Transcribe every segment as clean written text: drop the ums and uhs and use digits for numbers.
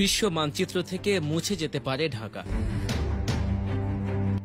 বিশ্ব মানচিত্র থেকে মুছে যেতে পারে ঢাকা,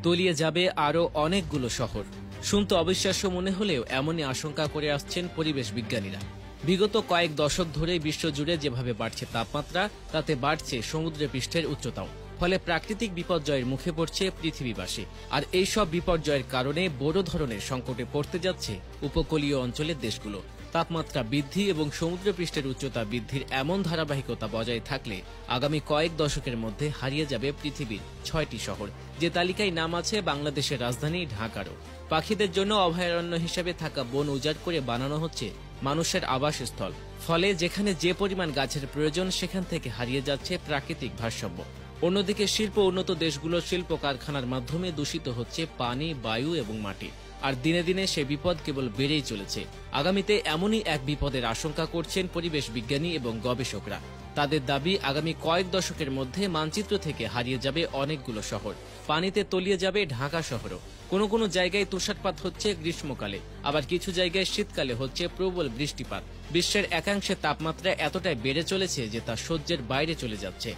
তলিয়ে যাবে আরও অনেকগুলো শহর। শুনতে অবিশ্বাস্য মনে হলেও এমনই আশঙ্কা করে আসছেন পরিবেশ বিজ্ঞানীরা। বিগত কয়েক দশক ধরে বিশ্বজুড়ে যেভাবে বাড়ছে তাপমাত্রা, তাতে বাড়ছে সমুদ্র পৃষ্ঠের উচ্চতাও। ফলে প্রাকৃতিক বিপর্যয়ের মুখে পড়ছে পৃথিবীবাসী। আর এই সব বিপর্যয়ের কারণে বড় ধরনের সংকটে পড়তে যাচ্ছে উপকূলীয় অঞ্চলের দেশগুলো। তাপমাত্রা বৃদ্ধি এবং সমুদ্রপৃষ্ঠের উচ্চতা বৃদ্ধির এমন ধারাবাহিকতা বজায় থাকলে আগামী কয়েক দশকের মধ্যে হারিয়ে যাবে পৃথিবীর ৬টি শহর, যে তালিকায় নাম আছে বাংলাদেশের রাজধানী ঢাকারও। পাখিদের জন্য অভয়ারণ্য হিসেবে থাকা বন উজাড় করে বানানো হচ্ছে মানুষের আবাসস্থল। ফলে যেখানে যে পরিমাণ গাছের প্রয়োজন, সেখান থেকে হারিয়ে যাচ্ছে প্রাকৃতিক ভারসাম্য। অন্যদিকে শিল্প উন্নত দেশগুলোর শিল্প কারখানার মাধ্যমে দূষিত হচ্ছে পানি, বায়ু এবং মাটি। আর দিনে দিনে সে বিপদ কেবল বেড়েই চলেছে। আগামীতে এমনই এক বিপদের আশঙ্কা করছেন পরিবেশ বিজ্ঞানী এবং গবেষকরা। তাদের দাবি, আগামী কয়েক দশকের মধ্যে মানচিত্র থেকে হারিয়ে যাবে অনেকগুলো শহর। পানিতে তলিয়ে যাবে ঢাকা শহরও। কোনো কোনো জায়গায় তুষারপাত হচ্ছে গ্রীষ্মকালে, আবার কিছু জায়গায় শীতকালে হচ্ছে প্রবল বৃষ্টিপাত। বিশ্বের একাংশে তাপমাত্রা এতটাই বেড়ে চলেছে যে তা সহ্যের বাইরে চলে যাচ্ছে।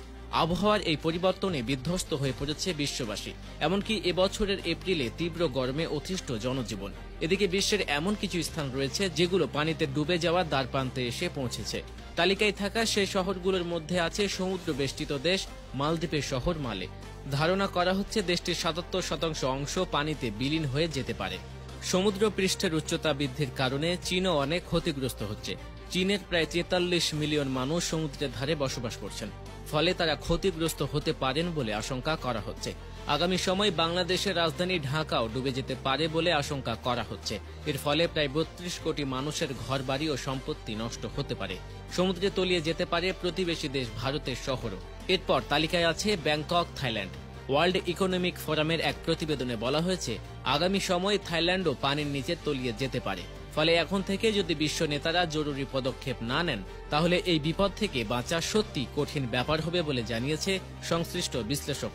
আবহাওয়ার এই পরিবর্তনে বিধ্বস্ত হয়ে পড়েছে বিশ্ববাসী। এমনকি এবছরের এপ্রিলে তীব্র গরমে অতিষ্ঠ জনজীবন। এদিকে বিশ্বের এমন কিছু স্থান রয়েছে যেগুলো পানিতে ডুবে যাওয়ার দ্বারপ্রান্তে এসে পৌঁছেছে। তালিকায় থাকা সেই শহরগুলোর মধ্যে আছে সমুদ্র বেষ্টিত দেশ মালদ্বীপের শহর মালে। ধারণা করা হচ্ছে দেশটির ৭৭% অংশ পানিতে বিলীন হয়ে যেতে পারে। সমুদ্র পৃষ্ঠের উচ্চতা বৃদ্ধির কারণে চীনও অনেক ক্ষতিগ্রস্ত হচ্ছে। চীনের প্রায় ৪৩ মিলিয়ন মানুষ সমুদ্রের ধারে বসবাস করছেন। ফলে তারা ক্ষতিগ্রস্ত হতে পারেন বলে আশঙ্কা করা হচ্ছে। আগামী সময় বাংলাদেশের রাজধানী ঢাকাও ডুবে যেতে পারে বলে আশঙ্কা করা হচ্ছে। এর ফলে প্রায় ৩২ কোটি মানুষের ঘরবাড়ি ও সম্পত্তি নষ্ট হতে পারে। সমুদ্রে তলিয়ে যেতে পারে প্রতিবেশী দেশ ভারতের শহরও। এরপর তালিকায় আছে ব্যাংকক, থাইল্যান্ড। ওয়ার্ল্ড ইকোনমিক ফোরামের এক প্রতিবেদনে বলা হয়েছে, আগামী সময়ে থাইল্যান্ডও পানির নিচে তলিয়ে যেতে পারে। ফলে এখন থেকে যদি বিশ্ব নেতারা জরুরি পদক্ষেপ না নেন, তাহলে এই বিপদ থেকে বাঁচা সত্যি কঠিন ব্যাপার হবে বলে জানিয়েছে সংশ্লিষ্ট বিশ্লেষক।